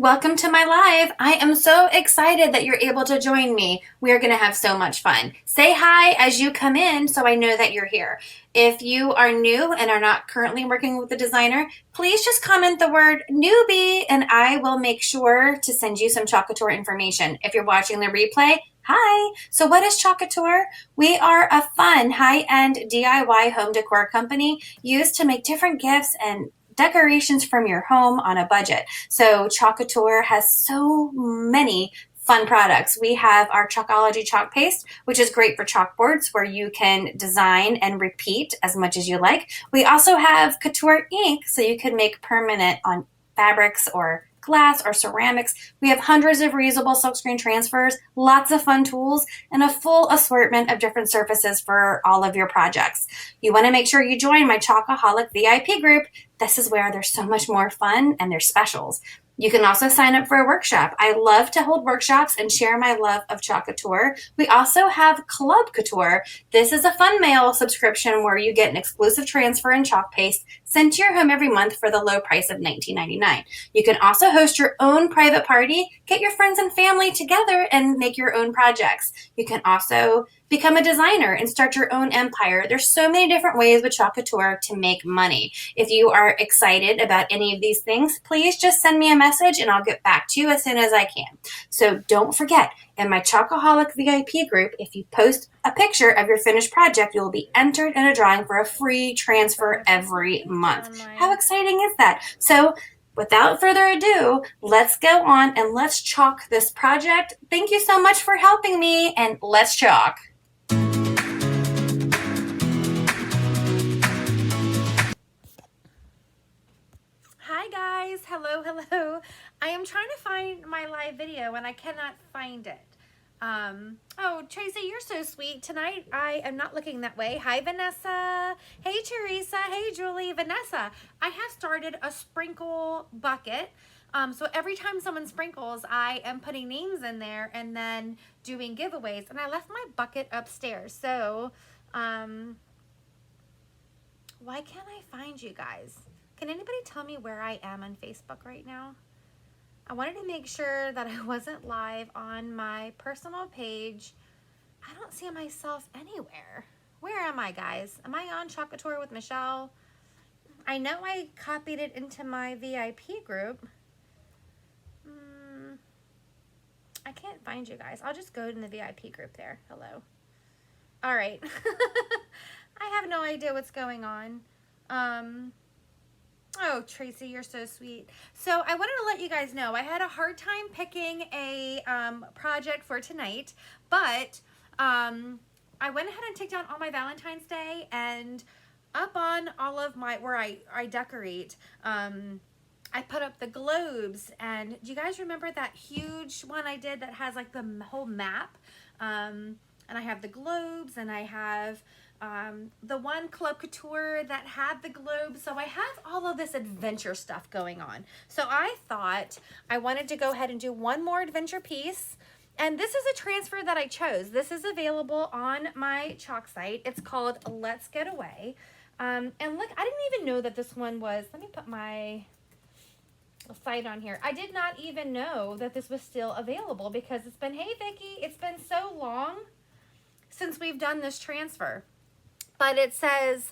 Welcome to my live. I am so excited that you're able to join me. We are going to have so much fun. Say hi as you come in so I know that you're here. If you are new and are not currently working with a designer, please just comment the word newbie and I will make sure to send you some Chalk Couture information. If you're watching the replay, hi. So what is Chalk Couture? We are a fun, high-end DIY home decor company used to make different gifts and decorations from your home on a budget. So Chalk Couture has so many fun products. We have our Chalkology chalk paste, which is great for chalkboards where you can design and repeat as much as you like. We also have Couture ink, so you can make permanent on fabrics or glass or ceramics. We have hundreds of reusable silkscreen transfers, lots of fun tools, and a full assortment of different surfaces for all of your projects. You want to make sure you join my Chalkaholic VIP group. This is where there's so much more fun and there's specials. You can also sign up for a workshop. I love to hold workshops and share my love of Chalk Couture. We also have Club Couture. This is a fun mail subscription where you get an exclusive transfer and chalk paste sent to your home every month for the low price of $19.99. You can also host your own private party, get your friends and family together and make your own projects. You can also become a designer and start your own empire. There's so many different ways with Chalk Couture to make money. If you are excited about any of these things, please just send me a message and I'll get back to you as soon as I can. So don't forget, in my Chalkaholic VIP group, if you post a picture of your finished project, you will be entered in a drawing for a free transfer every month. How exciting is that? So without further ado, let's go on and let's chalk this project. Thank you so much for helping me, and let's chalk. Hi guys, hello. I am trying to find my live video and I cannot find it. Oh, Tracy, you're so sweet. Tonight I am not looking that way. Hi, Vanessa. Hey, Teresa. Hey, Julie. Vanessa, I have started a sprinkle bucket. So every time someone sprinkles, I am putting names in there and then doing giveaways. And I left my bucket upstairs. So, why can't I find you guys? Can anybody tell me where I am on Facebook right now? I wanted to make sure that I wasn't live on my personal page. I don't see myself anywhere. Where am I, guys? Am I on Chalk Couture with Michele? I know I copied it into my VIP group. I can't find you guys. I'll just go in the VIP group there. Hello. All right. I have no idea what's going on. Oh, Tracy, you're so sweet. So I wanted to let you guys know I had a hard time picking a project for tonight, but I went ahead and took down all my Valentine's Day, and up on all of my, where I decorate, I put up the globes. And do you guys remember that huge one I did that has like the whole map? And I have the globes, and I have the one Club Couture that had the globe. So I have all of this adventure stuff going on. So I thought I wanted to go ahead and do one more adventure piece. And this is a transfer that I chose. This is available on my chalk site. It's called Let's Get Away. And look, I didn't even know that this one was, let me put my site on here. I did not even know that this was still available because it's been, hey Vicki, it's been so long since we've done this transfer. But it says,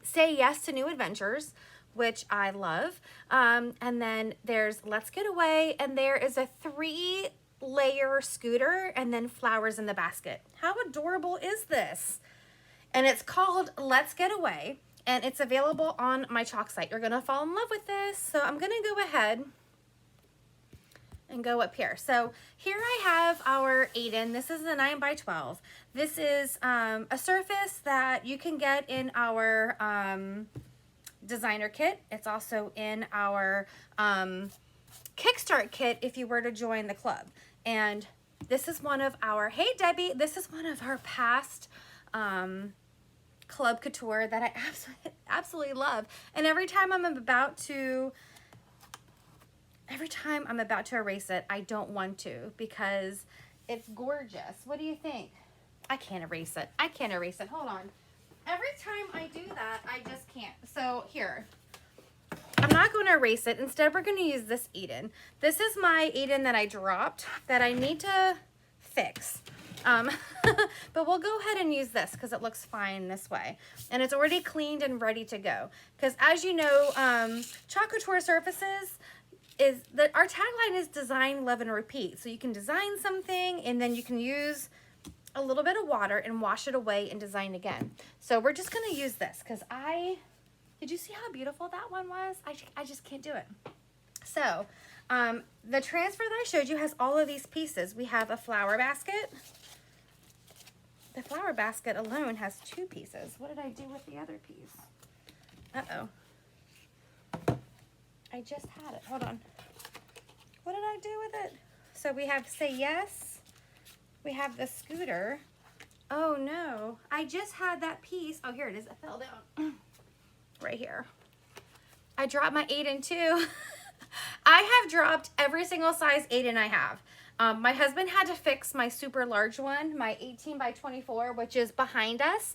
say yes to new adventures, which I love. And then there's Let's Get Away, and there is a 3-layer scooter and then flowers in the basket. How adorable is this? And it's called Let's Get Away, and it's available on my chalk site. You're going to fall in love with this. So I'm going to go ahead and go up here. So here I have our Aiden. This is the 9x12. This is a surface that you can get in our designer kit. It's also in our Kickstart kit if you were to join the club. And this is one of our, hey Debbie, this is one of our past Club Couture that I absolutely love. And every time I'm about to erase it, I don't want to because it's gorgeous. What do you think? I can't erase it. Hold on. Every time I do that, I just can't. So here, I'm not going to erase it. Instead, we're going to use this Eden. This is my Eden that I dropped that I need to fix. But we'll go ahead and use this because it looks fine this way. And it's already cleaned and ready to go. Because as you know, Club Couture surfaces, is that our tagline is design, love, and repeat. So you can design something and then you can use a little bit of water and wash it away and design again. So we're just going to use this because did you see how beautiful that one was? I just can't do it. So the transfer that I showed you has all of these pieces. We have a flower basket. The flower basket alone has 2 pieces. What did I do with the other piece? Uh-oh. I just had it. Hold on. What did I do with it? So we have Say Yes. We have the scooter. Oh no. I just had that piece. Oh, here it is. It fell down. Right here. I dropped my 8 and 2. I have dropped every single size 8 and I have. My husband had to fix my super large one, my 18 by 24, which is behind us.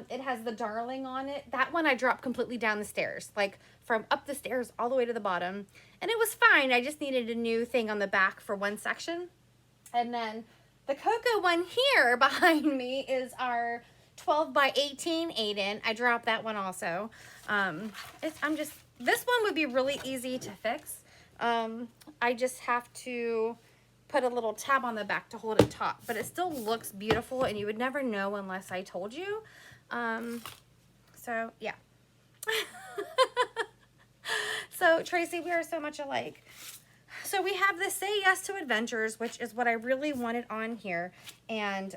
It has the darling on it. That one I dropped completely down the stairs, like from up the stairs all the way to the bottom. And it was fine. I just needed a new thing on the back for one section. And then the Cocoa one here behind me is our 12 by 18 Aiden. I dropped that one also. This one would be really easy to fix. I just have to put a little tab on the back to hold it taut, but it still looks beautiful and you would never know unless I told you. So yeah. So Tracy, we are so much alike. So we have the Say Yes to Adventures, which is what I really wanted on here. And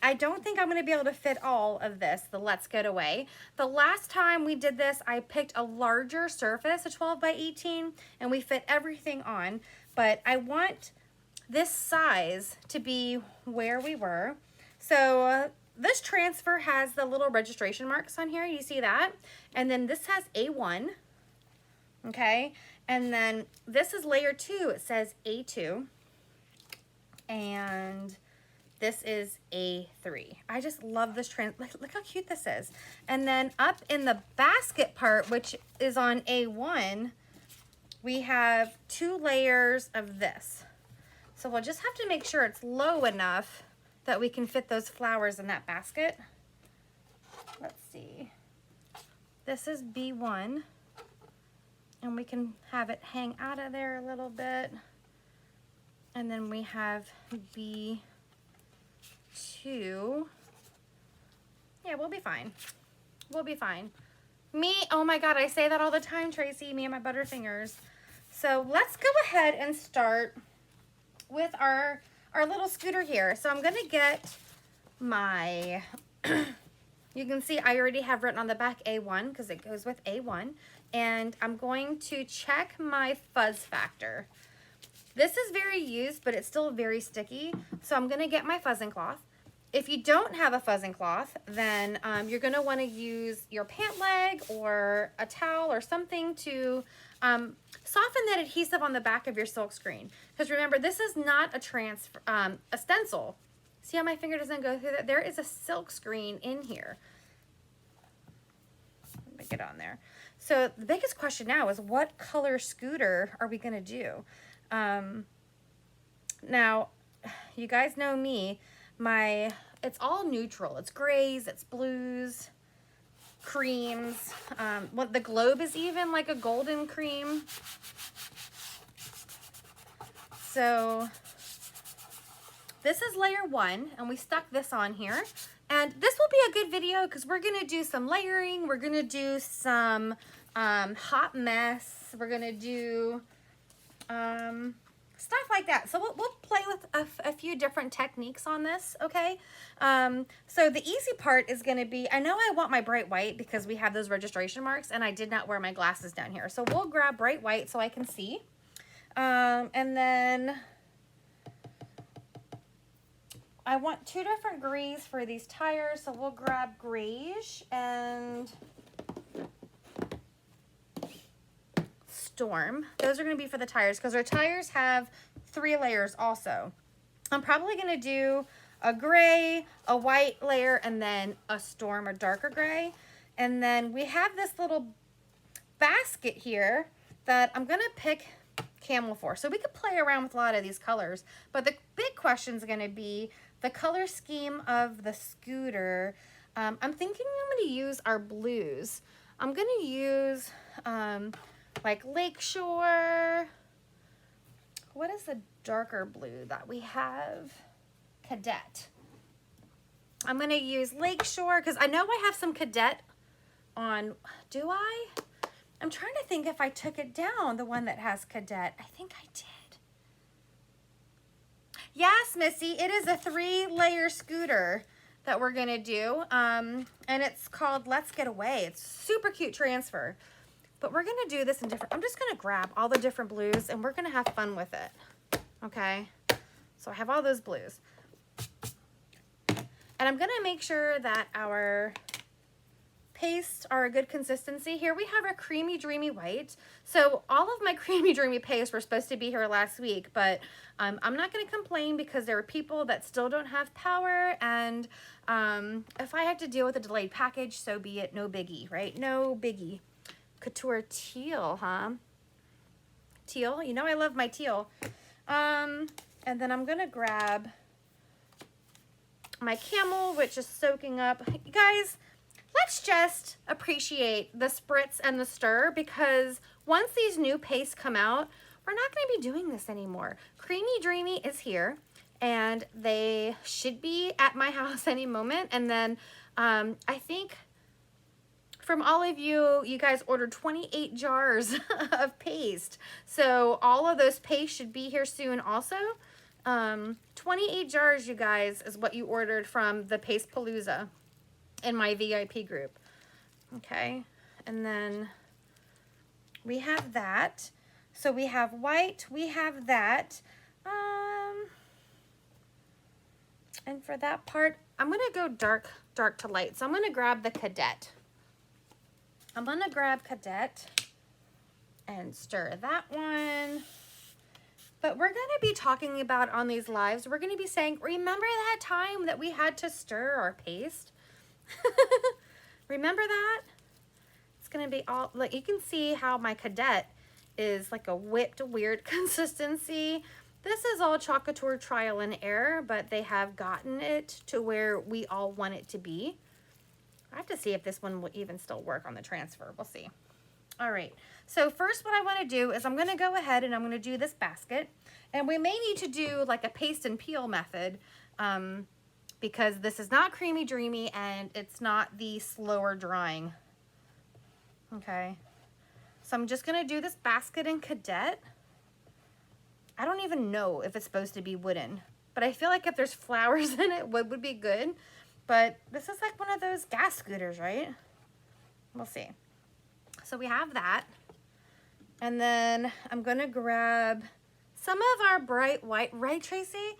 I don't think I'm going to be able to fit all of this, the Let's Get Away. The last time we did this, I picked a larger surface, a 12 by 18, and we fit everything on. But I want this size to be where we were. So this transfer has the little registration marks on here. You see that? And then this has A1. Okay. And then this is layer 2. It says A2. And this is A3. I just love this look how cute this is. And then up in the basket part, which is on A1, we have 2 layers of this. So we'll just have to make sure it's low enough that we can fit those flowers in that basket. Let's see. This is B1. And we can have it hang out of there a little bit. And then we have B2. Yeah, we'll be fine. We'll be fine. Oh my God, I say that all the time, Tracy, me and my Butterfingers. So let's go ahead and start with our little scooter here. So I'm gonna get my, you can see I already have written on the back A1 because it goes with A1. And I'm going to check my fuzz factor. This is very used, but it's still very sticky. So I'm gonna get my fuzzing cloth. If you don't have a fuzzing cloth, then you're gonna wanna use your pant leg or a towel or something to soften that adhesive on the back of your silk screen. Because remember, this is not a stencil. See how my finger doesn't go through that? There is a silk screen in here. Let me get on there. So the biggest question now is what color scooter are we gonna do? Now, you guys know me, it's all neutral. It's grays, it's blues, creams. The globe is even like a golden cream. So this is layer 1 and we stuck this on here. And this will be a good video because we're going to do some layering. We're going to do some hot mess. We're going to do stuff like that. So we'll play with a few different techniques on this, okay? So the easy part is going to be, I know I want my bright white because we have those registration marks and I did not wear my glasses down here. So we'll grab bright white so I can see. And then I want 2 different grays for these tires, so we'll grab grayish and storm. Those are going to be for the tires because our tires have 3 layers also. I'm probably going to do a gray, a white layer, and then a storm or darker gray. And then we have this little basket here that I'm gonna pick camel for. So we could play around with a lot of these colors, but the big question is gonna be the color scheme of the scooter. I'm thinking I'm gonna use our blues. I'm gonna use like Lakeshore. What is the darker blue that we have? Cadet. I'm gonna use Lakeshore because I know I have some Cadet on. Do I? I'm trying to think if I took it down, the one that has Cadet. I think I did. Yes, Missy, it is a 3-layer scooter that we're gonna do. And it's called Let's Get Away. It's super cute transfer. But we're gonna do this in different, I'm just gonna grab all the different blues and we're gonna have fun with it, okay? So I have all those blues. And I'm gonna make sure that our pastes are a good consistency. Here we have our creamy dreamy white. So all of my creamy dreamy pastes were supposed to be here last week, but I'm not gonna complain because there are people that still don't have power, and if I have to deal with a delayed package, so be it, no biggie, right? No biggie. Couture teal, huh? Teal, you know I love my teal. And then I'm gonna grab my camel, which is soaking up. You guys, let's just appreciate the spritz and the stir, because once these new pastes come out, we're not going to be doing this anymore. Creamy Dreamy is here, and they should be at my house any moment. And then I think from all of you, you guys ordered 28 jars of paste. So all of those paste should be here soon also. 28 jars, you guys, is what you ordered from the Paste Palooza in my VIP group. Okay, and then we have that. So we have white, we have that. And for that part, I'm gonna go dark to light. So I'm gonna grab the Cadet. I'm gonna grab Cadet and stir that one. But we're gonna be talking about on these lives, we're gonna be saying, remember that time that we had to stir our paste? Remember that? It's gonna be all, like, you can see how my Cadet is like a whipped weird consistency. This is all Chalk Couture trial and error, but they have gotten it to where we all want it to be. I have to see if this one will even still work on the transfer. We'll see. All right, so first what I want to do is I'm going to go ahead and I'm going to do this basket, and we may need to do like a paste and peel method because this is not Creamy Dreamy and it's not the slower drying. Okay, so I'm just going to do this basket in Cadet. I don't even know if it's supposed to be wooden, but I feel like if there's flowers in it, wood would be good. But this is like one of those gas scooters, right? We'll see. So we have that. And then I'm going to grab some of our bright white, right, Tracy?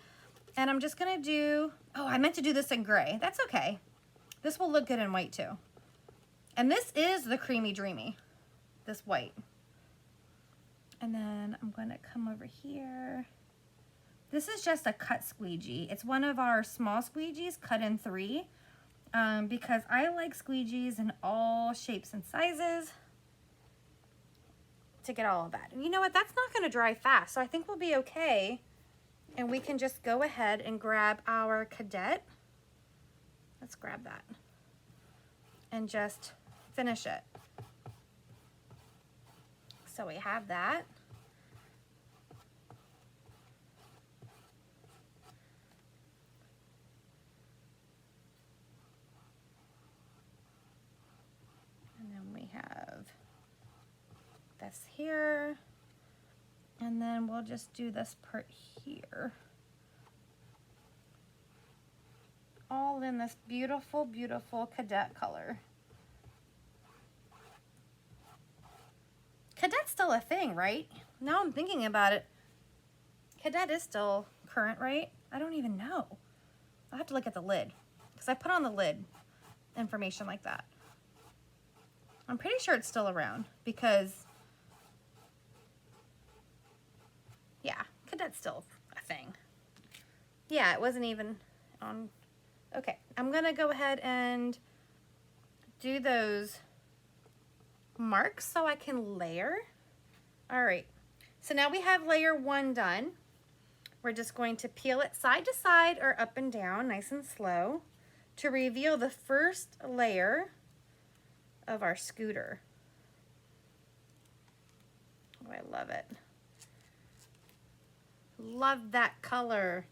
And I'm just going to do, oh, I meant to do this in gray. That's okay. This will look good in white too. And this is the Creamy Dreamy, this white. And then I'm going to come over here. This is just a cut squeegee. It's one of our small squeegees cut in 3 because I like squeegees in all shapes and sizes to get all of that. And you know what? That's not going to dry fast, so I think we'll be okay. And we can just go ahead and grab our Cadet. Let's grab that. And just finish it. So we have that. And then we have this here. And then we'll just do this part here. All in this beautiful, beautiful Cadet color. Cadet's still a thing, right? Now I'm thinking about it. Cadet is still current, right? I don't even know. I'll have to look at the lid because I put on the lid information like that. I'm pretty sure it's still around because, yeah, Cadet's still a thing. Yeah, it wasn't even on. Okay, I'm gonna go ahead and do those marks so I can layer. All right, so now we have layer 1 done. We're just going to peel it side to side or up and down, nice and slow, to reveal the first layer of our scooter. Oh, I love it. Love that color.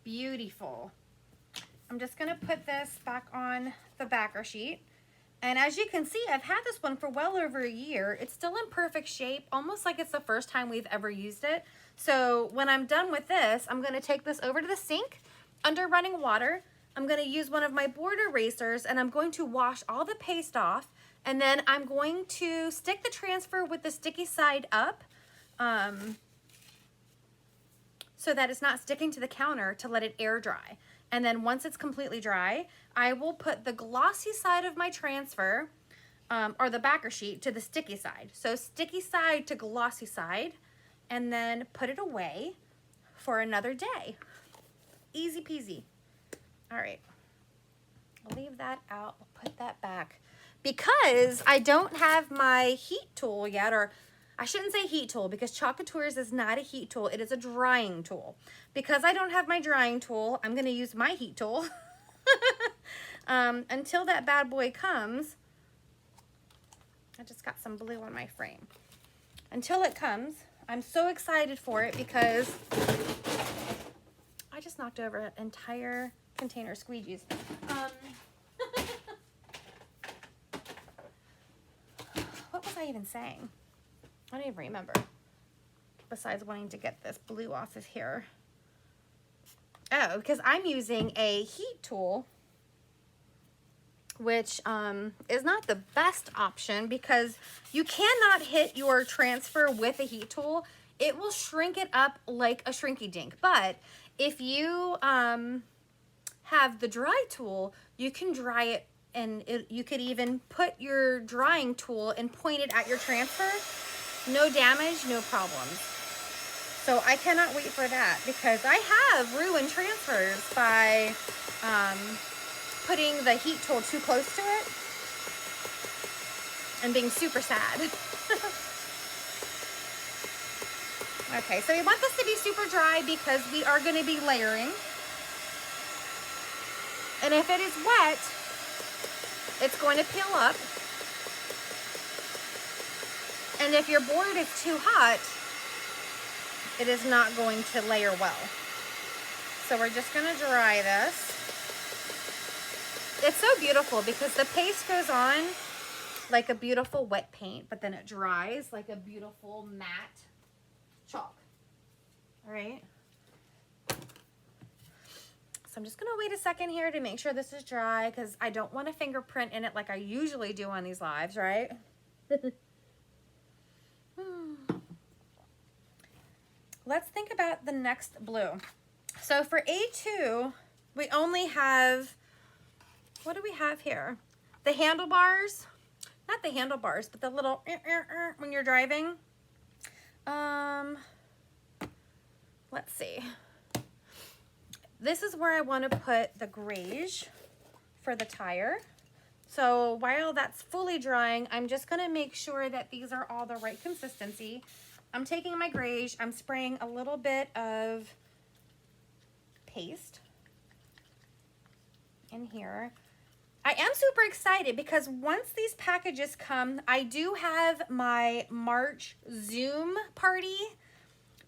Beautiful. I'm just gonna put this back on the backer sheet. And as you can see, I've had this one for well over a year. It's still in perfect shape, almost like it's the first time we've ever used it. So when I'm done with this, I'm gonna take this over to the sink under running water. I'm gonna use one of my board erasers and I'm going to wash all the paste off. And then I'm going to stick the transfer with the sticky side up so that it's not sticking to the counter, to let it air dry. And then once it's completely dry, I will put the glossy side of my transfer, or the backer sheet, to the sticky side. So sticky side to glossy side, and then put it away for another day. Easy peasy. All right, I'll leave that out, I'll put that back. Because I don't have my heat tool yet, or I shouldn't say heat tool, because Chalk Couture's is not a heat tool, it is a drying tool. Because I don't have my drying tool, I'm gonna use my heat tool. Until that bad boy comes. I just got some blue on my frame. Until it comes, I'm so excited for it because I just knocked over an entire container of squeegees. What was I even saying? I don't even remember. Besides wanting to get this blue off of here. Oh, because I'm using a heat tool, which is not the best option because you cannot hit your transfer with a heat tool. It will shrink it up like a shrinky dink. But if you have the dry tool, you can dry it, and you could even put your drying tool and point it at your transfer. No damage, no problems. So I cannot wait for that because I have ruined transfers by putting the heat tool too close to it and being super sad. Okay, so we want this to be super dry because we are going to be layering. And if it is wet, it's going to peel up. And if your board is too hot, it is not going to layer well. So we're just going to dry this. It's so beautiful because the paste goes on like a beautiful wet paint, but then it dries like a beautiful matte chalk. All right. So I'm just going to wait a second here to make sure this is dry because I don't want a fingerprint in it like I usually do on these lives, right? Let's think about the next blue. So for A2, we only have, what do we have here? The handlebars, not the handlebars, but the little when you're driving. Let's see. This is where I want to put the graige for the tire. So while that's fully drying, I'm just going to make sure that these are all the right consistency. I'm taking my graige, I'm spraying a little bit of paste in here. I am super excited because once these packages come, I do have my March Zoom party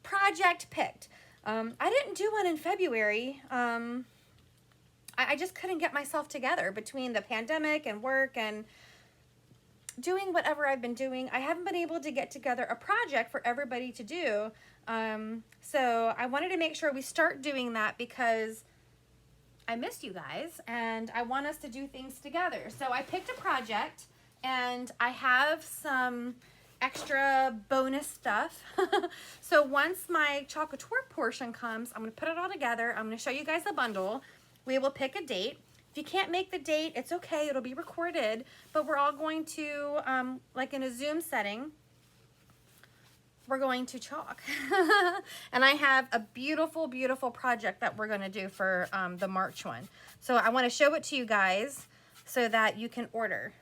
project picked. I didn't do one in February. I just couldn't get myself together between the pandemic and work and doing whatever I've been doing. I haven't been able to get together a project for everybody to do. So I wanted to make sure we start doing that because I missed you guys and I want us to do things together. So I picked a project and I have some extra bonus stuff. So once my Chalk Couture portion comes, I'm going to put it all together. I'm going to show you guys a bundle. We will pick a date. If you can't make the date, it's okay. It'll be recorded. But we're all going to, like in a Zoom setting, we're going to chalk. And I have a beautiful, beautiful project that we're going to do for the March one. So I want to show it to you guys so that you can order.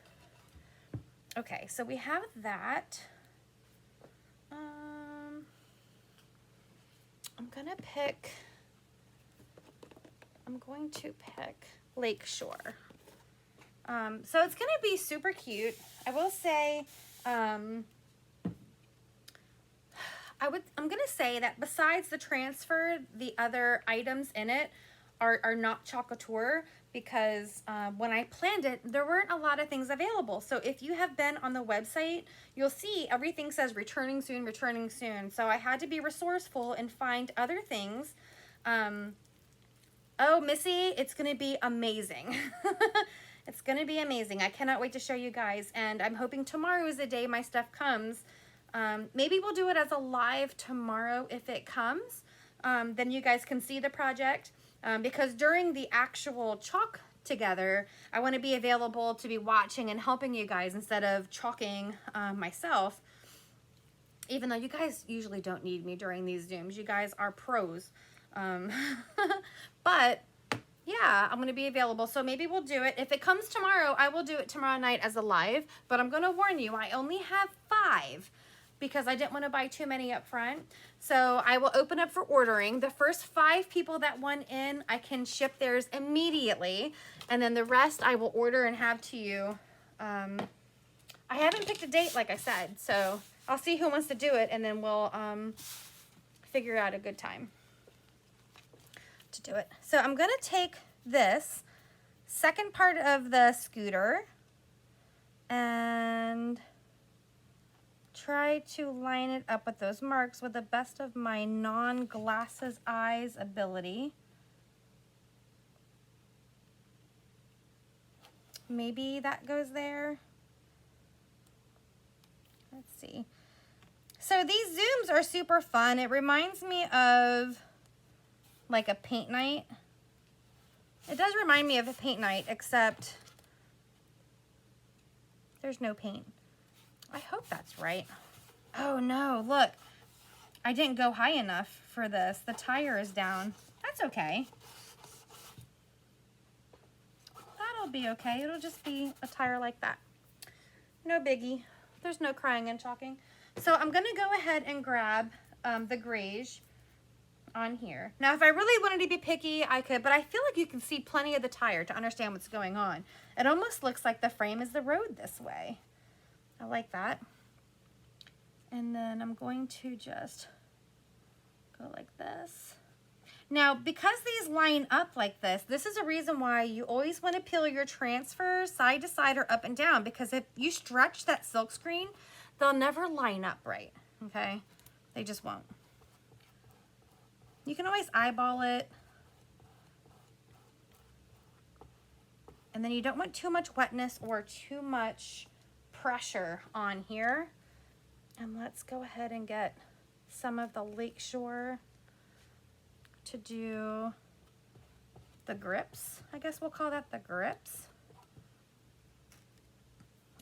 Okay, so we have that. I'm going to pick Lakeshore. So it's going to be super cute. I will say, I'm going to say that besides the transfer, the other items in it are not Club Couture, because when I planned it, there weren't a lot of things available. So if you have been on the website, you'll see everything says returning soon, returning soon. So I had to be resourceful and find other things. Oh, Missy, it's going to be amazing. It's going to be amazing. I cannot wait to show you guys. And I'm hoping tomorrow is the day my stuff comes. Maybe we'll do it as a live tomorrow if it comes. Then you guys can see the project. Because during the actual chalk together, I want to be available to be watching and helping you guys instead of chalking myself. Even though you guys usually don't need me during these Zooms. You guys are pros. But yeah, I'm going to be available. So maybe we'll do it. If it comes tomorrow, I will do it tomorrow night as a live. But I'm going to warn you, I only have 5 because I didn't want to buy too many up front. So I will open up for ordering. The first 5 people that want in, I can ship theirs immediately. And then the rest I will order and have to you. I haven't picked a date, like I said. So I'll see who wants to do it. And then we'll figure out a good time to do it. So I'm going to take this second part of the scooter and try to line it up with those marks with the best of my non-glasses eyes ability. Maybe that goes there. Let's see. So these Zooms are super fun. It reminds me of like a paint night. It does remind me of a paint night, except there's no paint. I hope that's right. Oh no, look. I didn't go high enough for this. The tire is down. That's okay. That'll be okay. It'll just be a tire like that. No biggie. There's no crying and chalking. So I'm gonna go ahead and grab the graige on here. Now, if I really wanted to be picky, I could, but I feel like you can see plenty of the tire to understand what's going on. It almost looks like the frame is the road this way. I like that. And then I'm going to just go like this. Now, because these line up like this, this is a reason why you always want to peel your transfers side to side or up and down, because if you stretch that silk screen, they'll never line up right, okay? They just won't. You can always eyeball it. And then you don't want too much wetness or too much pressure on here. And let's go ahead and get some of the Lakeshore to do the grips. I guess we'll call that the grips.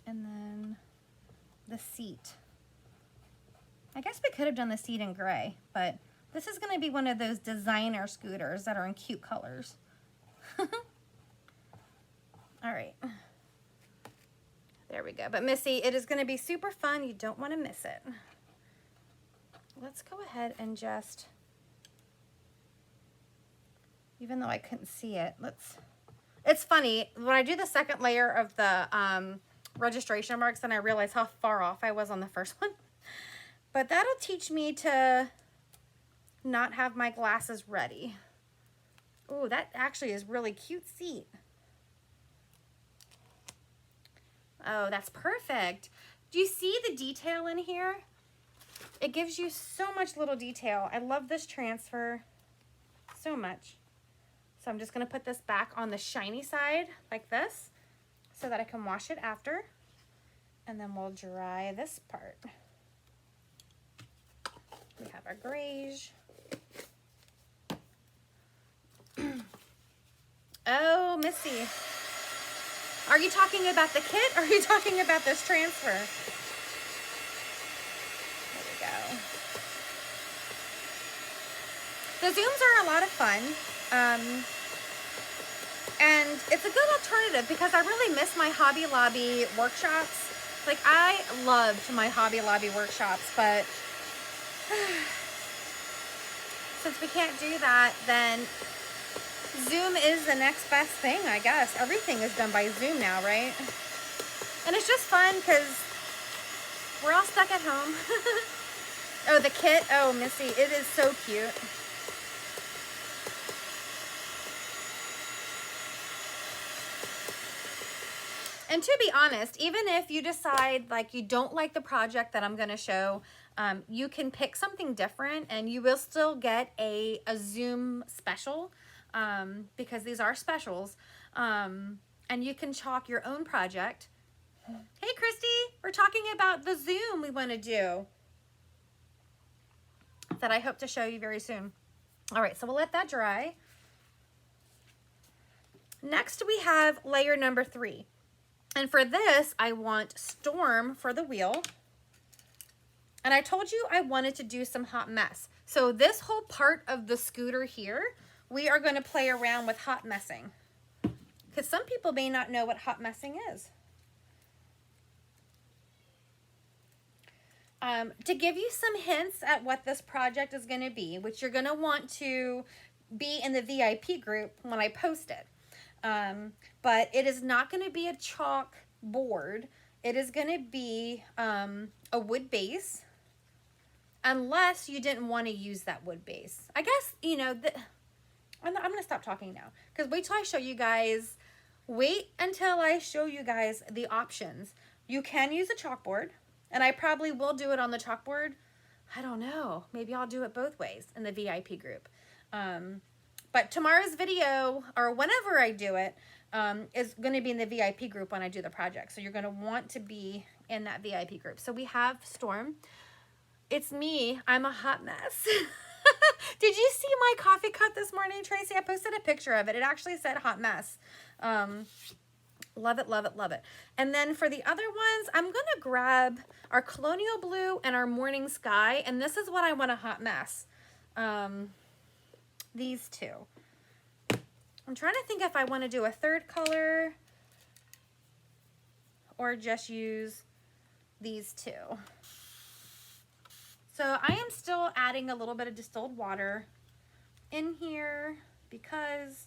And then the seat. I guess we could have done the seat in gray, but this is going to be one of those designer scooters that are in cute colors. All right. There we go. But Missy, it is going to be super fun. You don't want to miss it. Let's go ahead and just, even though I couldn't see it, it's funny. When I do the second layer of the registration marks, then I realize how far off I was on the first one. But that'll teach me to not have my glasses ready. Oh, that actually is really cute seat. Oh, that's perfect. Do you see the detail in here? It gives you so much little detail. I love this transfer so much. So I'm just gonna put this back on the shiny side like this so that I can wash it after. And then we'll dry this part. We have our graige. Oh, Missy. Are you talking about the kit or are you talking about this transfer? There we go. The Zooms are a lot of fun. And it's a good alternative because I really miss my Hobby Lobby workshops. Like, I loved my Hobby Lobby workshops, but since we can't do that, then Zoom is the next best thing, I guess. Everything is done by Zoom now, right? And it's just fun because we're all stuck at home. Oh, the kit. Oh, Missy, it is so cute. And to be honest, even if you decide like you don't like the project that I'm going to show, you can pick something different and you will still get a Zoom special because these are specials. And you can chalk your own project. Hey, Christy, we're talking about the Zoom we want to do that I hope to show you very soon. All right, so we'll let that dry. Next, we have layer number 3. And for this, I want Storm for the wheel. And I told you I wanted to do some hot mess. So this whole part of the scooter here, we are going to play around with hot messing. Because some people may not know what hot messing is. To give you some hints at what this project is going to be, which you're going to want to be in the VIP group when I post it. But it is not going to be a chalk board. It is going to be a wood base, unless you didn't want to use that wood base. I guess, you know, I'm going to stop talking now, because wait till I show you guys. Wait until I show you guys the options. You can use a chalkboard, and I probably will do it on the chalkboard. I don't know. Maybe I'll do it both ways in the VIP group. But tomorrow's video, or whenever I do it, is going to be in the VIP group when I do the project. So you're going to want to be in that VIP group. So we have Storm. It's me. I'm a hot mess. Did you see my coffee cup this morning, Tracy? I posted a picture of it. It actually said hot mess. Love it, love it, love it. And then for the other ones, I'm going to grab our Colonial Blue and our Morning Sky. And this is what I want to hot mess. These two. I'm trying to think if I want to do a third color or just use these two. So I am still adding a little bit of distilled water in here because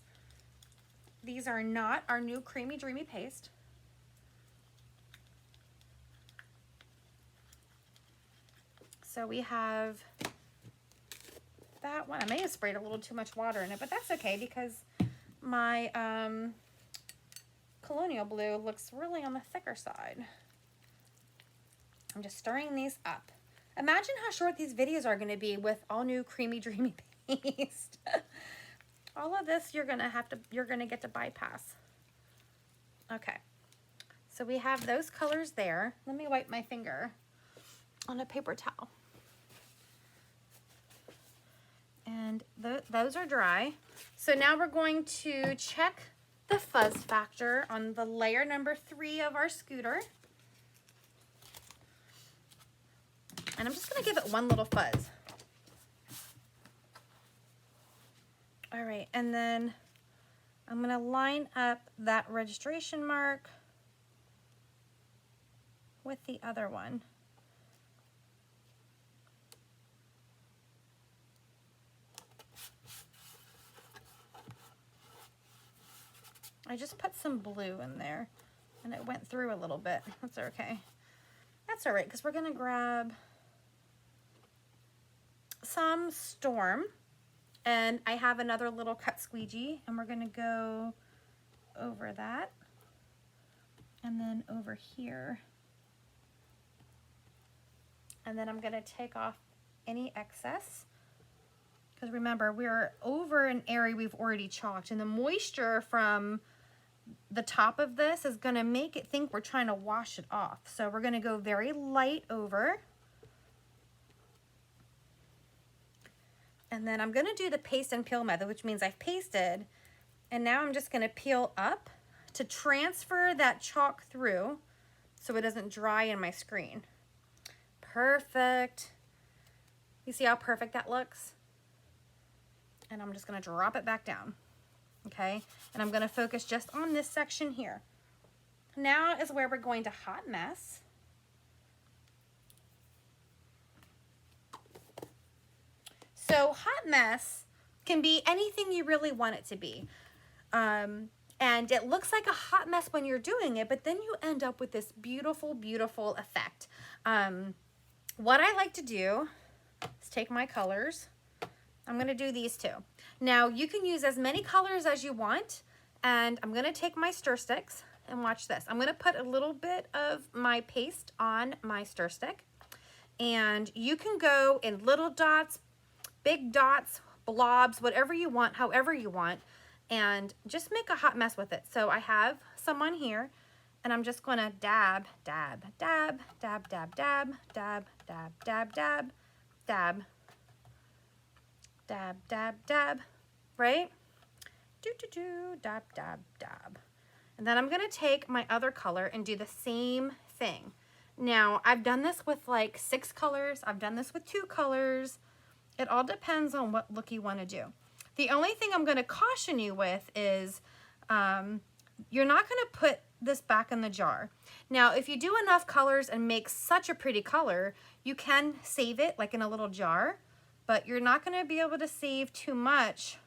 these are not our new Creamy Dreamy paste. So we have that one. I may have sprayed a little too much water in it, but that's okay because my Colonial Blue looks really on the thicker side. I'm just stirring these up. Imagine how short these videos are going to be with all new Creamy Dreamy paste. All of this you're going to get to bypass. Okay. So we have those colors there. Let me wipe my finger on a paper towel. And those are dry. So now we're going to check the fuzz factor on the layer number 3 of our scooter. And I'm just going to give it one little fuzz. All right, and then I'm going to line up that registration mark with the other one. I just put some blue in there and it went through a little bit. That's okay. That's all right, because we're going to grab some Storm, and I have another little cut squeegee, and we're going to go over that and then over here, and then I'm going to take off any excess, because remember, we're over an area we've already chalked, and the moisture from the top of this is going to make it think we're trying to wash it off. So we're going to go very light over. And then I'm going to do the paste and peel method, which means I've pasted. And now I'm just going to peel up to transfer that chalk through so it doesn't dry in my screen. Perfect. You see how perfect that looks? And I'm just going to drop it back down. Okay, and I'm going to focus just on this section here. Now is where we're going to hot mess. So hot mess can be anything you really want it to be. And it looks like a hot mess when you're doing it, but then you end up with this beautiful, beautiful effect. What I like to do is take my colors. I'm going to do these two. Now you can use as many colors as you want, and I'm going to take my stir sticks and watch this. I'm going to put a little bit of my paste on my stir stick, and you can go in little dots, big dots, blobs, whatever you want, however you want, and just make a hot mess with it. So I have some on here, and I'm just going to dab, dab, dab, dab, dab, dab, dab, dab, dab, dab, dab, dab, dab, dab, right? Do, do, do, dab, dab, dab. And then I'm going to take my other color and do the same thing. Now, I've done this with like 6 colors. I've done this with 2 colors. It all depends on what look you want to do. The only thing I'm going to caution you with is you're not going to put this back in the jar. Now, if you do enough colors and make such a pretty color, you can save it like in a little jar, but you're not going to be able to save too much,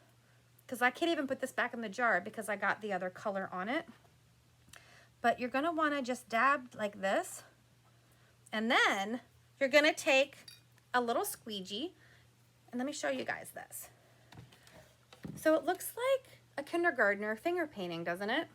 because I can't even put this back in the jar because I got the other color on it. But you're going to want to just dab like this, and then you're going to take a little squeegee, and let me show you guys this. So it looks like a kindergartner finger painting, doesn't it?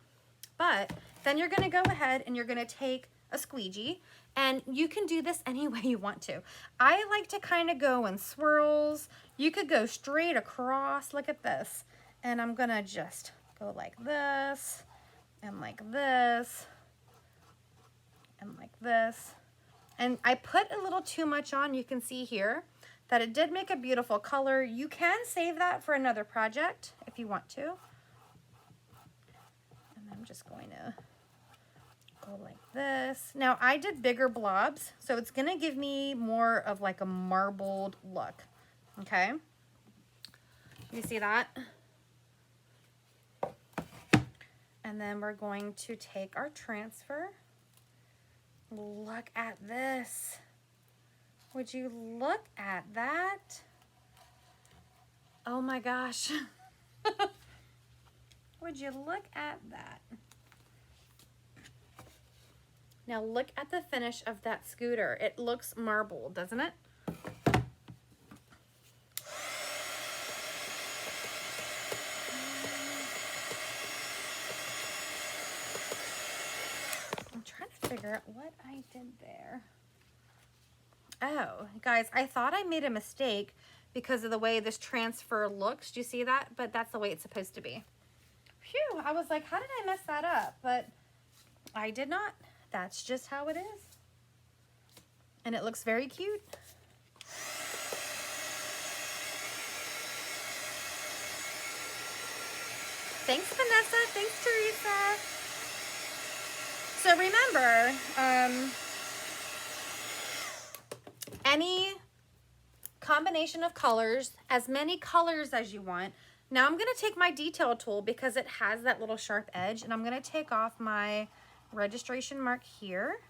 But then you're going to go ahead and you're going to take a squeegee, and you can do this any way you want to. I like to kind of go in swirls. You could go straight across. Look at this. And I'm going to just go like this, and like this, and like this. And I put a little too much on. You can see here that it did make a beautiful color. You can save that for another project if you want to. And I'm just going to go like this. Now I did bigger blobs, so it's going to give me more of like a marbled look. Okay? You see that? And then we're going to take our transfer. Look at this. Would you look at that? Oh my gosh. Would you look at that? Now look at the finish of that scooter. It looks marbled, doesn't it? Figure out what I did there. Oh, guys, I thought I made a mistake because of the way this transfer looks. Do you see that? But that's the way it's supposed to be. Phew, I was like, how did I mess that up? But I did not. That's just how it is. And it looks very cute. Thanks, Vanessa. Thanks, Teresa. So remember, any combination of colors, as many colors as you want. Now I'm going to take my detail tool because it has that little sharp edge, and I'm going to take off my registration mark here.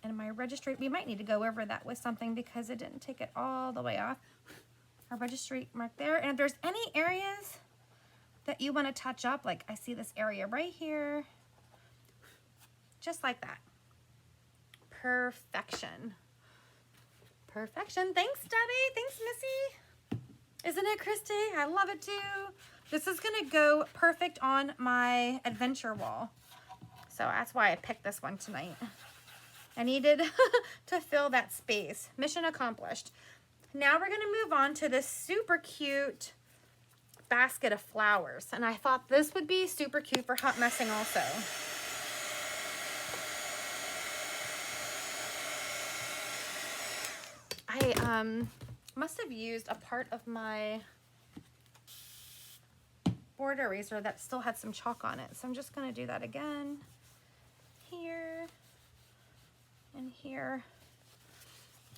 And my registration, we might need to go over that with something because it didn't take it all the way off. Our registration mark there. And if there's any areas that you want to touch up, like I see this area right here, just like that. Perfection. Perfection. Thanks, Debbie. Thanks, Missy. Isn't it, Christy? I love it too. This is going to go perfect on my adventure wall. So that's why I picked this one tonight. I needed to fill that space. Mission accomplished. Now we're going to move on to this super cute basket of flowers. And I thought this would be super cute for hot messing also. I must have used a part of my board eraser that still had some chalk on it. So I'm just going to do that again. Here and here.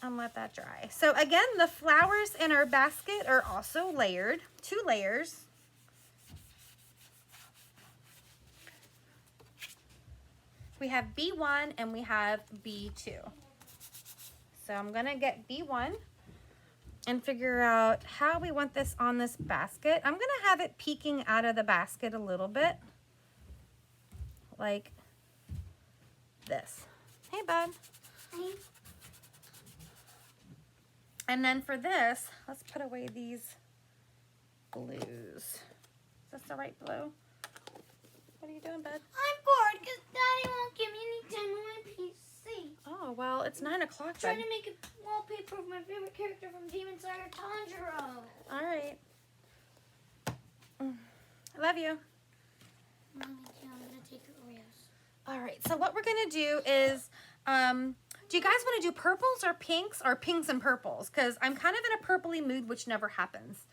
And let that dry. So again, the flowers in our basket are also layered. 2 layers. We have B1 and we have B2. So I'm going to get B1, and figure out how we want this on this basket. I'm gonna have it peeking out of the basket a little bit, like this. Hey, bud. Hey. And then for this, let's put away these blues. Is this the right blue? What are you doing, bud? I'm bored because Daddy won't give me any time on my PC. Oh, well, it's 9 o'clock, bud. Trying to make a wallpaper of my favorite character from Demon Slayer, Tanjiro. All right. I love you. Mommy, I'm gonna take your Oreos. All right, so what we're gonna do is, do you guys want to do purples or pinks and purples? Because I'm kind of in a purpley mood, which never happens.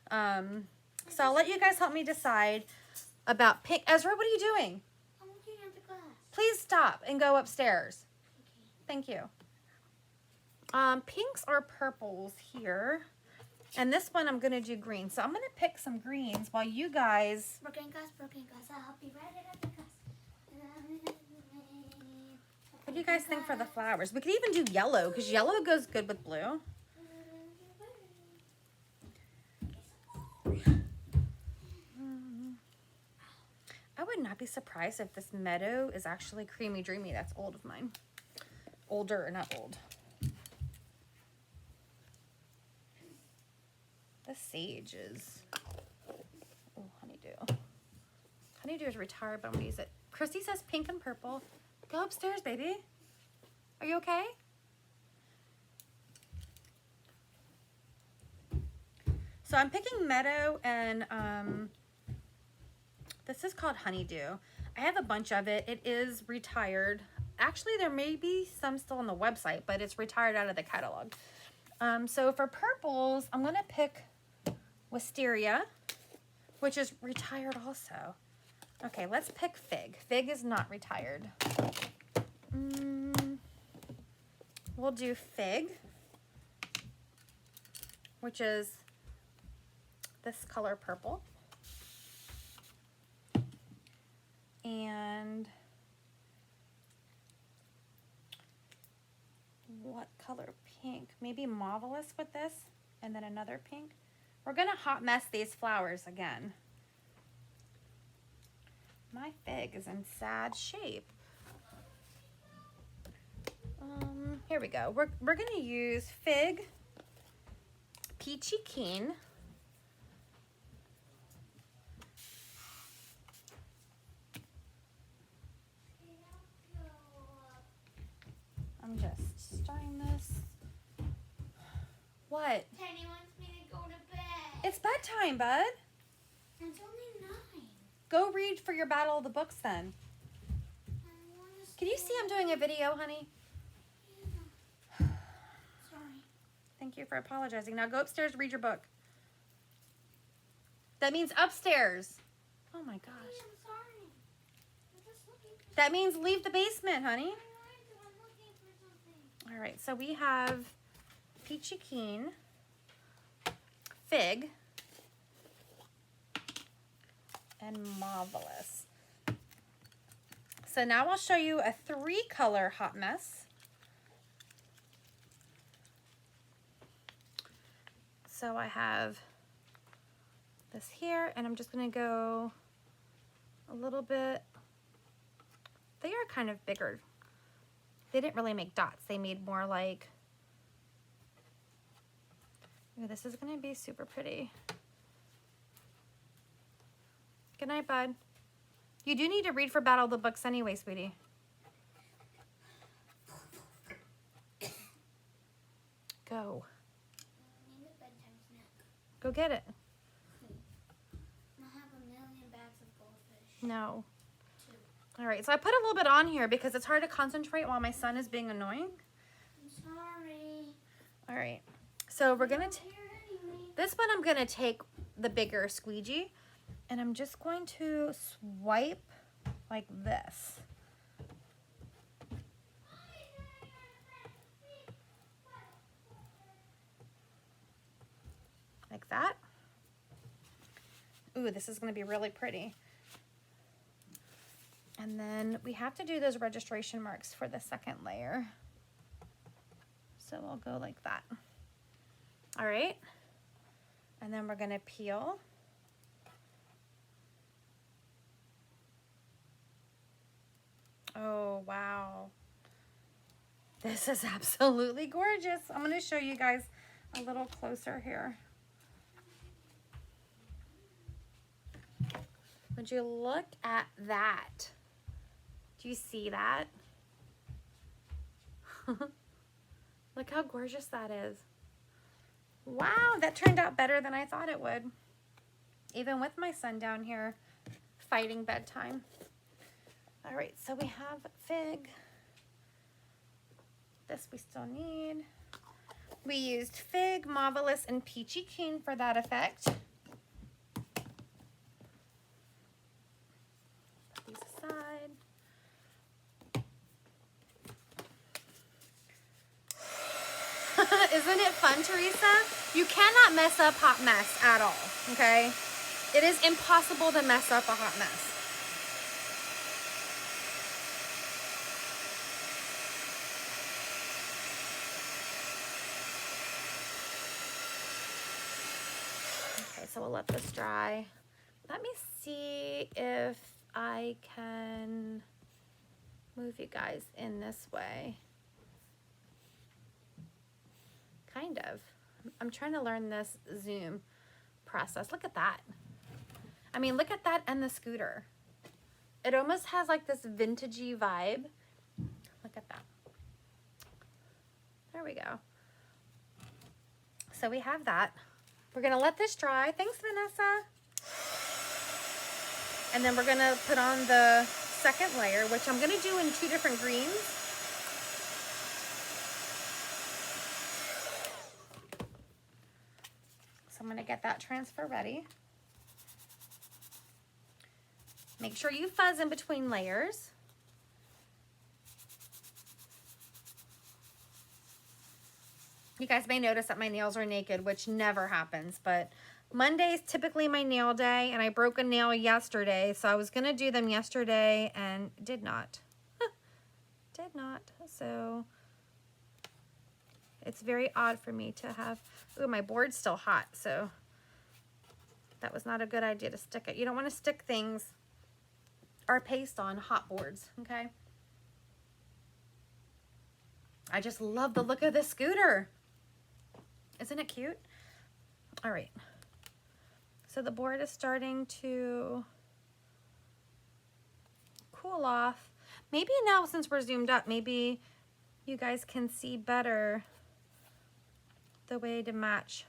So I'll let you guys help me decide about pink. Ezra, what are you doing? I'm looking at the glass. Please stop and go upstairs. Okay. Thank you. Pinks or purples here. And this one I'm going to do green. So I'm going to pick some greens while you guys... Broken glass. I'll be right at the glass. What do you guys think for the flowers? We could even do yellow because yellow goes good with blue. I would not be surprised if this meadow is actually Creamy Dreamy. That's old of mine. Older, not old. The sage is... Oh, Honeydew. Honeydew is retired, but I'm going to use it. Christy says pink and purple. Go upstairs, baby. Are you okay? So I'm picking meadow and this is called Honeydew. I have a bunch of it. It is retired. Actually, there may be some still on the website, but it's retired out of the catalog. So for purples, I'm going to pick Wisteria, which is retired also. Okay, let's pick Fig. Fig is not retired. We'll do Fig, which is this color purple. And what color pink? Maybe Marvelous with this, and then another pink. We're gonna hot mess these flowers again. My fig is in sad shape. Here we go. We're gonna use Fig, Peachy Keen, I'm just starting this. What? Teddy wants me to go to bed. It's bedtime, bud. It's only 9. Go read for your Battle of the Books then. I want to Can you see I'm doing a video, honey? Yeah. Sorry. Thank you for apologizing. Now go upstairs, read your book. That means upstairs. Oh my Hey, gosh. I'm sorry. I'm just looking for That means leave the basement, honey. I know I'm looking for something. All right, so we have Peachy Keen, Fig, and Marvelous. So now I'll show you a 3-color hot mess. So I have this here, and I'm just going to go a little bit. They are kind of bigger. They didn't really make dots. They made more like, ooh, this is going to be super pretty. Good night, bud. You do need to read for Battle of the Books anyway, sweetie. Go. I need a bedtime snack. Go get it. I have a million bags of goldfish. No. 2. All right, so I put a little bit on here because it's hard to concentrate while my son is being annoying. I'm sorry. All right, so we're gonna, Here anyway. this one I'm gonna take the bigger squeegee and I'm just going to swipe like this. Like that. Ooh, this is gonna be really pretty. And then we have to do those registration marks for the second layer. So I'll go like that. All right. And then we're gonna peel. Oh, wow. This is absolutely gorgeous. I'm gonna show you guys a little closer here. Would you look at that? Do you see that? Look how gorgeous that is. Wow, that turned out better than I thought it would. Even with my son down here fighting bedtime. All right, so we have fig. This we still need. We used fig, marvelous, and peachy keen for that effect. Put these aside. Isn't it fun, Teresa? You cannot mess up hot mess at all, okay? It is impossible to mess up a hot mess. Okay, so we'll let this dry. Let me see if I can move you guys in this way. Kind of. I'm trying to learn this zoom process. Look at that. I mean, look at that and the scooter. It almost has like this vintagey vibe. Look at that. There we go. So we have that. We're gonna let this dry. Thanks, Vanessa. And then we're gonna put on the second layer, which I'm gonna do in 2 different greens. So I'm gonna get that transfer ready. Make sure you fuzz in between layers. You guys may notice that my nails are naked, which never happens, but Monday is typically my nail day, and I broke a nail yesterday, so I was gonna do them yesterday and did not. Did not. So it's very odd for me to have, ooh, my board's still hot, so that was not a good idea to stick it. You don't want to stick things or paste on hot boards, okay? I just love the look of this scooter. Isn't it cute? All right. So the board is starting to cool off. Maybe now, since we're zoomed up, maybe you guys can see better the way to match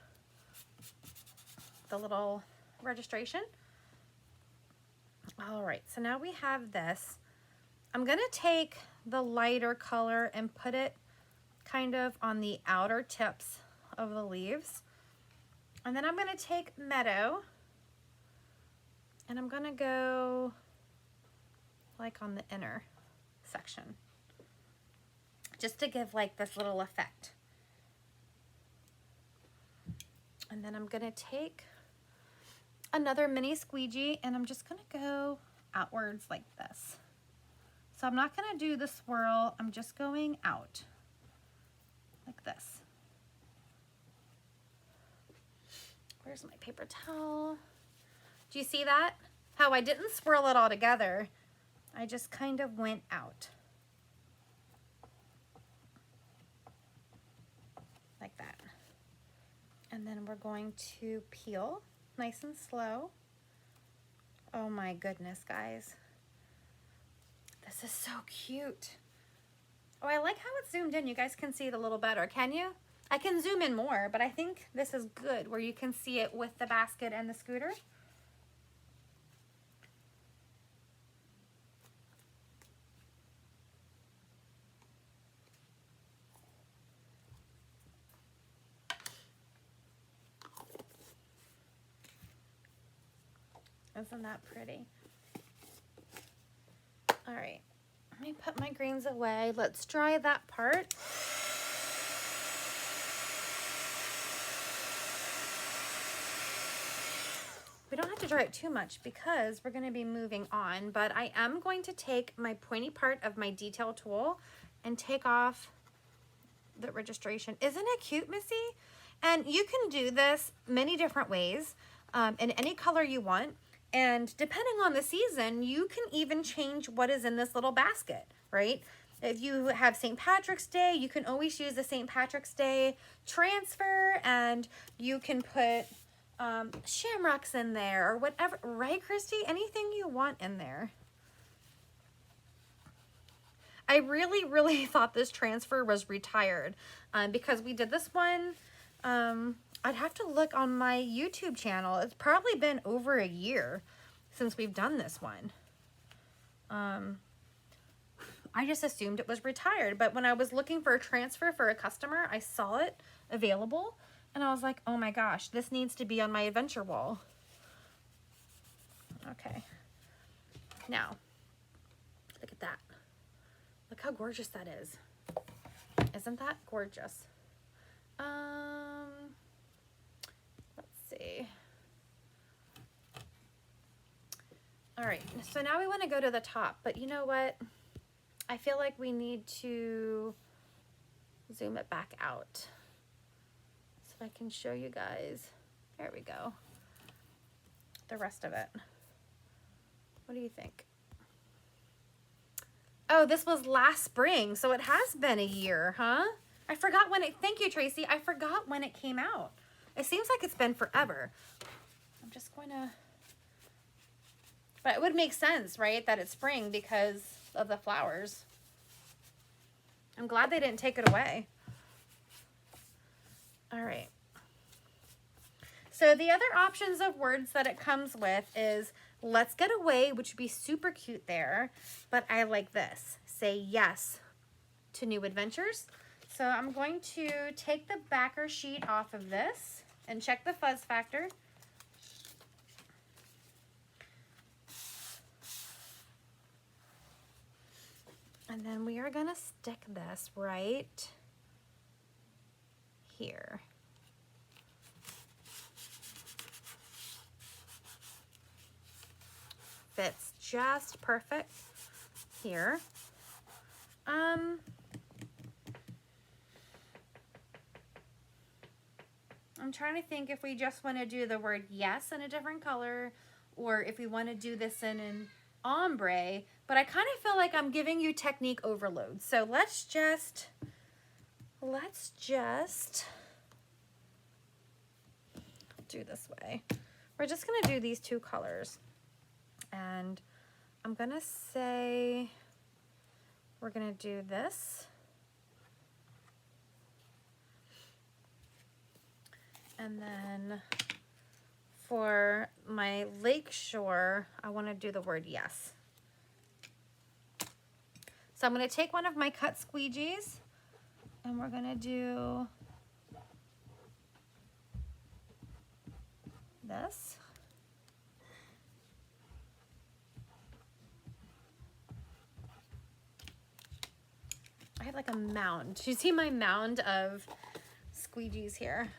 the little registration. All right, so now we have this. I'm gonna take the lighter color and put it kind of on the outer tips of the leaves. And then I'm gonna take Meadow and I'm gonna go like on the inner section, just to give like this little effect. And then I'm gonna take another mini squeegee and I'm just gonna go outwards like this. So I'm not gonna do the swirl, I'm just going out like this. Where's my paper towel? Do you see that? How I didn't swirl it all together. I just kind of went out. Like that. And then we're going to peel nice and slow. Oh my goodness, guys. This is so cute. Oh, I like how it's zoomed in. You guys can see it a little better, can you? I can zoom in more, but I think this is good where you can see it with the basket and the scooter. Isn't that pretty? All right, let me put my greens away. Let's dry that part. We don't have to dry it too much because we're going to be moving on, but I am going to take my pointy part of my detail tool and take off the registration. Isn't it cute, Missy? And you can do this many different ways, in any color you want. And depending on the season, you can even change what is in this little basket, right? If you have St. Patrick's Day, you can always use the St. Patrick's Day transfer, and you can put shamrocks in there or whatever, right, Christy? Anything you want in there. I really, really thought this transfer was retired because we did this one. I'd have to look on my YouTube channel. It's probably been over a year since we've done this one. I just assumed it was retired, but when I was looking for a transfer for a customer, I saw it available, and I was like, oh my gosh, this needs to be on my adventure wall. Okay. Now, look at that. Look how gorgeous that is. Isn't that gorgeous? Let's see. All right, so now we want to go to the top, but you know what? I feel like we need to zoom it back out so I can show you guys. There we go. The rest of it. What do you think? Oh, this was last spring, so it has been a year, huh? I forgot when it, thank you, Tracy. I forgot when it came out. It seems like it's been forever. I'm just going to, but it would make sense, right? That it's spring because of the flowers. I'm glad they didn't take it away. All right. So the other options of words that it comes with is let's get away, which would be super cute there, but I like this. Say yes to new adventures. So I'm going to take the backer sheet off of this and check the fuzz factor. And then we are going to stick this right here. Fits just perfect here. I'm trying to think if we just want to do the word yes in a different color, or if we want to do this in an ombre, but I kind of feel like I'm giving you technique overload. So let's just do this way. We're just going to do these two colors. And I'm going to say we're going to do this. And then for my lakeshore, I want to do the word yes. So I'm going to take one of my cut squeegees and we're going to do this. I have like a mound. Do you see my mound of squeegees here?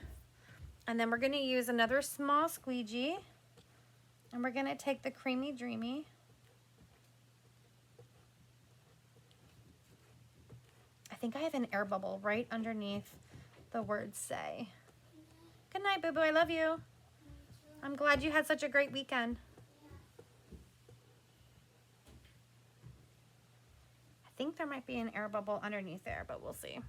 And then we're going to use another small squeegee, and we're going to take the Creamy Dreamy. I think I have an air bubble right underneath the word say. Good night, boo-boo. I love you. I'm glad you had such a great weekend. I think there might be an air bubble underneath there, but we'll see.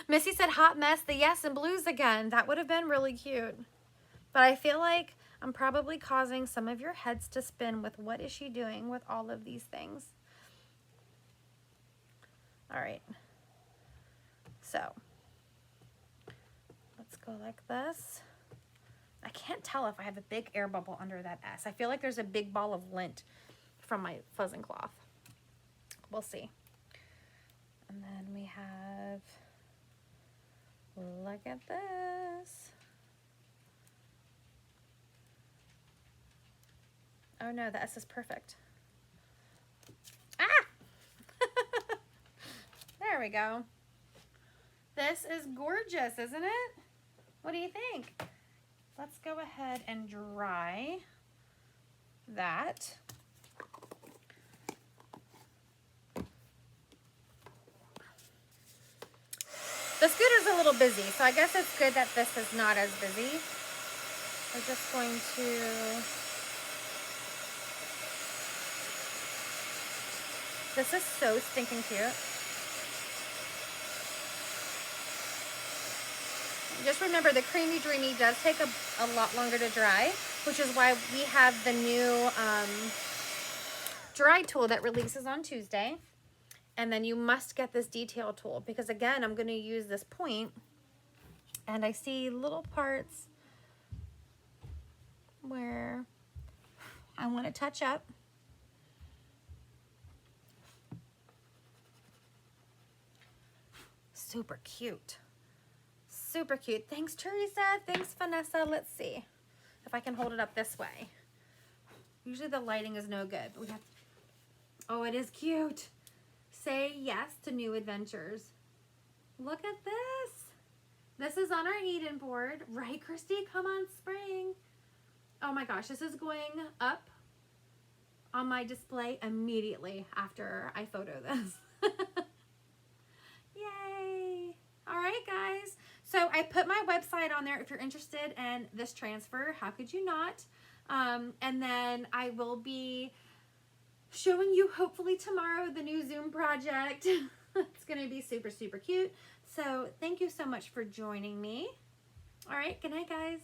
Missy said hot mess, the yes and blues again. That would have been really cute. But I feel like I'm probably causing some of your heads to spin with what is she doing with all of these things. All right. So let's go like this. I can't tell if I have a big air bubble under that S. I feel like there's a big ball of lint from my fuzzing cloth. We'll see. And then we have, look at this. Oh no, the S is perfect. Ah! There we go. This is gorgeous, isn't it? What do you think? Let's go ahead and dry that. The scooter's a little busy, so I guess it's good that this is not as busy. We're just going to... This is so stinking cute. Just remember, the Creamy Dreamy does take a lot longer to dry, which is why we have the new dry tool that releases on Tuesday. And then you must get this detail tool because, again, I'm going to use this point, and I see little parts where I want to touch up. Super cute. Super cute. Thanks, Teresa. Thanks, Vanessa. Let's see if I can hold it up this way. Usually the lighting is no good, but we have to... Oh, it is cute. Say yes to new adventures. Look at this. This is on our Eden board. Right, Christy? Come on, spring. Oh my gosh, this is going up on my display immediately after I photo this. Yay. All right, guys. So I put my website on there if you're interested in this transfer. How could you not? And then I will be showing you hopefully tomorrow the new Zoom project. It's going to be super, super cute. So thank you so much for joining me. All right. Good night, guys.